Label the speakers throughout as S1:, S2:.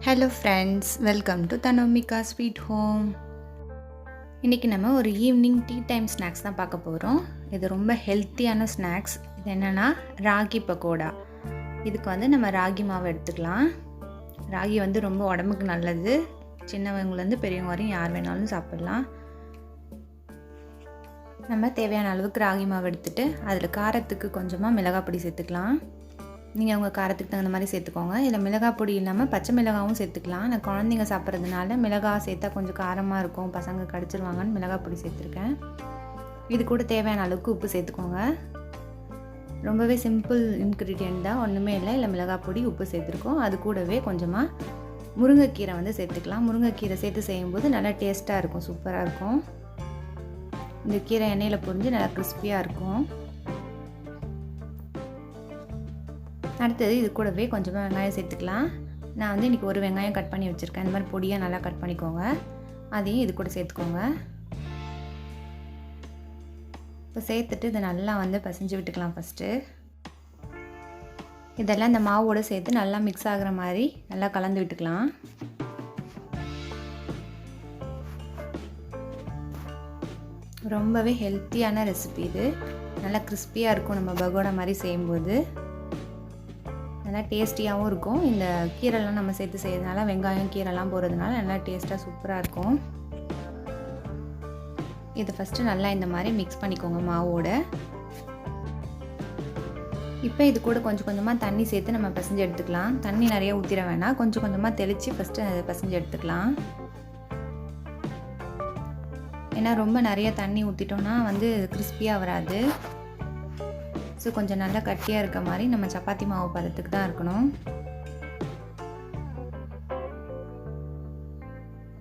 S1: Hello friends, welcome to Dhanomika sweet home. இன்றைக்கி நம்ம ஒரு ஈவினிங் டீ டைம் ஸ்நாக்ஸ் தான் பார்க்க போகிறோம். இது ரொம்ப ஹெல்த்தியான ஸ்நாக்ஸ். இது என்னென்னா ராகி பக்கோடா. இதுக்கு வந்து நம்ம ராகி மாவு எடுத்துக்கலாம். ராகி வந்து ரொம்ப உடம்புக்கு நல்லது. சின்னவங்கலேருந்து பெரியவங்க வரையும் யார் வேணாலும் சாப்பிட்லாம். நம்ம தேவையான அளவுக்கு ராகி மாவு எடுத்துகிட்டு அதில் காரத்துக்கு கொஞ்சமாக மிளகாய் பொடி சேர்த்துக்கலாம். நீங்கள் உங்கள் காரத்துக்கு தகுந்த மாதிரி சேர்த்துக்கோங்க. இதில் மிளகாய் பொடி இல்லாமல் பச்சை மிளகாவும் சேர்த்துக்கலாம். நான் குழந்தைங்க சாப்பிட்றதுனால மிளகாய் சேர்த்தா கொஞ்சம் காரமாக இருக்கும், பசங்க கடிச்சிருவாங்கன்னு மிளகாய் பொடி சேர்த்துருக்கேன். இது கூட தேவையான அளவுக்கு உப்பு சேர்த்துக்கோங்க. ரொம்பவே சிம்பிள் இன்க்ரீடியன்ட் தான், ஒன்றுமே இல்லை மிளகாய் பொடி உப்பு சேர்த்துருக்கோம். அது கூடவே கொஞ்சமாக முருங்கைக்கீரை வந்து சேர்த்துக்கலாம். முருங்கைக்கீரை சேர்த்து செய்யும்போது நல்லா டேஸ்ட்டாக இருக்கும், சூப்பராக இருக்கும். இந்த கீரை எண்ணெயில் பொரிஞ்சு நல்லா கிறிஸ்பியாக இருக்கும். அடுத்தது இது கூடவே கொஞ்சமாக வெங்காயம் சேர்த்துக்கலாம். நான் வந்து இன்றைக்கி ஒரு வெங்காயம் கட் பண்ணி வச்சுருக்கேன். இந்த மாதிரி பொடியாக நல்லா கட் பண்ணிக்கோங்க. அதையும் இது கூட சேர்த்துக்கோங்க. இப்போ சேர்த்துட்டு இதை நல்லா வந்து பிசைஞ்சு விட்டுக்கலாம். ஃபஸ்ட்டு இதெல்லாம் இந்த மாவோடு சேர்த்து நல்லா மிக்ஸ் ஆகிற மாதிரி நல்லா கலந்து விட்டுக்கலாம். ரொம்பவே ஹெல்த்தியான ரெசிபி இது. நல்லா கிறிஸ்பியாக இருக்கும். நம்ம பகோடா மாதிரி செய்யும்போது நல்லா டேஸ்டியாகவும் இருக்கும். இந்த கீரைலாம் நம்ம சேர்த்து செய்யறதுனால, வெங்காயம் கீரைலாம் போடுறதுனால நல்லா டேஸ்ட்டாக சூப்பராக இருக்கும். இதை ஃபஸ்ட்டு நல்லா இந்த மாதிரி மிக்ஸ் பண்ணிக்கோங்க மாவோட. இப்போ இது கூட கொஞ்சம் கொஞ்சமாக தண்ணி சேர்த்து நம்ம பிசைஞ்சு எடுத்துக்கலாம். தண்ணி நிறைய ஊற்றிட வேணாம், கொஞ்சம் கொஞ்சமாக தெளித்து ஃபஸ்ட்டு அதை பிசைஞ்சு எடுத்துக்கலாம். ஏன்னா ரொம்ப நிறைய தண்ணி ஊற்றிட்டோன்னா வந்து கிறிஸ்பியாக வராது. ஸோ கொஞ்சம் நல்லா கட்டியாக இருக்க மாதிரி நம்ம சப்பாத்தி மாவு பதத்துக்கு தான் இருக்கணும்.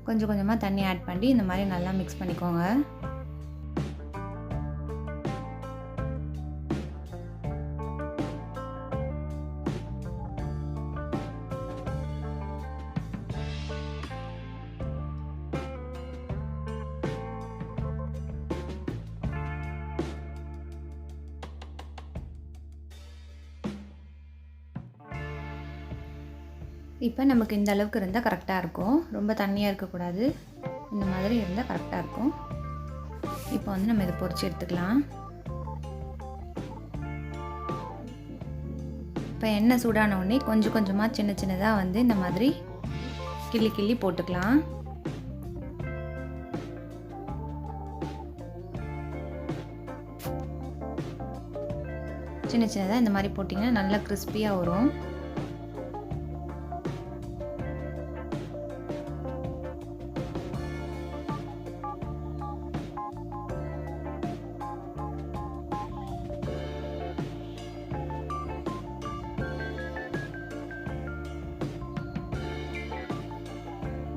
S1: கொஞ்சம் கொஞ்சமாக தண்ணி ஆட் பண்ணி இந்த மாதிரி நல்லா மிக்ஸ் பண்ணிக்கோங்க. இப்போ நமக்கு இந்த அளவுக்கு இருந்தால் கரெக்டாக இருக்கும். ரொம்ப தண்ணியாக இருக்கக்கூடாது. இந்த மாதிரி இருந்தால் கரெக்டாக இருக்கும். இப்போ வந்து நம்ம இதை பொரிச்சு எடுத்துக்கலாம். இப்போ எண்ணெய் சூடான உடனே கொஞ்சம் கொஞ்சமாக சின்ன சின்னதாக வந்து இந்த மாதிரி கிள்ளி கிள்ளி போட்டுக்கலாம். சின்ன சின்னதாக இந்த மாதிரி போட்டிங்கன்னா நல்லா கிறிஸ்பியாக வரும்.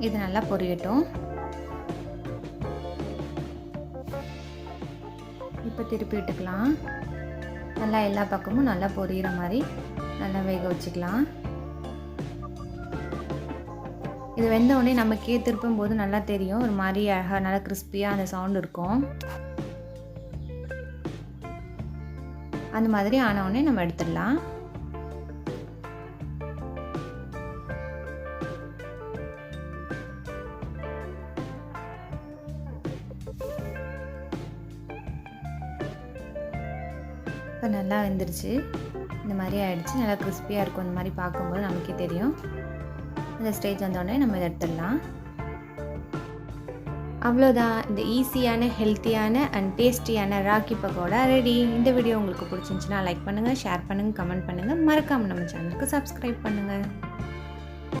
S1: இது நல்லா பொரியட்டும். இப்போ திருப்பி விட்டுக்கலாம். நல்லா எல்லா பக்கமும் நல்லா பொரியிற மாதிரி நல்லா வேக வச்சுக்கலாம். இது வெந்த உடனே நமக்கே திருப்பும் போது நல்லா தெரியும். ஒரு மாதிரி அழகாக நல்லா கிறிஸ்பியாக அந்த சவுண்ட் இருக்கும். அந்த மாதிரி ஆன உடனே நம்ம எடுத்துடலாம். இப்போ நல்லா வெந்துருச்சு. இந்த மாதிரி ஆகிடுச்சு. நல்லா கிறிஸ்பியாக இருக்கும். இந்த மாதிரி பார்க்கும்போது நமக்கே தெரியும். இந்த ஸ்டேஜ் வந்தோடனே நம்ம இதை எடுத்துடலாம். அவ்வளோதான். இந்த ஈஸியான, ஹெல்த்தியான அண்ட் டேஸ்டியான ராகி பக்கோடா ரெடி. இந்த வீடியோ உங்களுக்கு பிடிச்சிருந்துச்சுன்னா லைக் பண்ணுங்கள், ஷேர் பண்ணுங்கள், கமெண்ட் பண்ணுங்கள். மறக்காமல் நம்ம சேனலுக்கு சப்ஸ்கிரைப் பண்ணுங்கள்.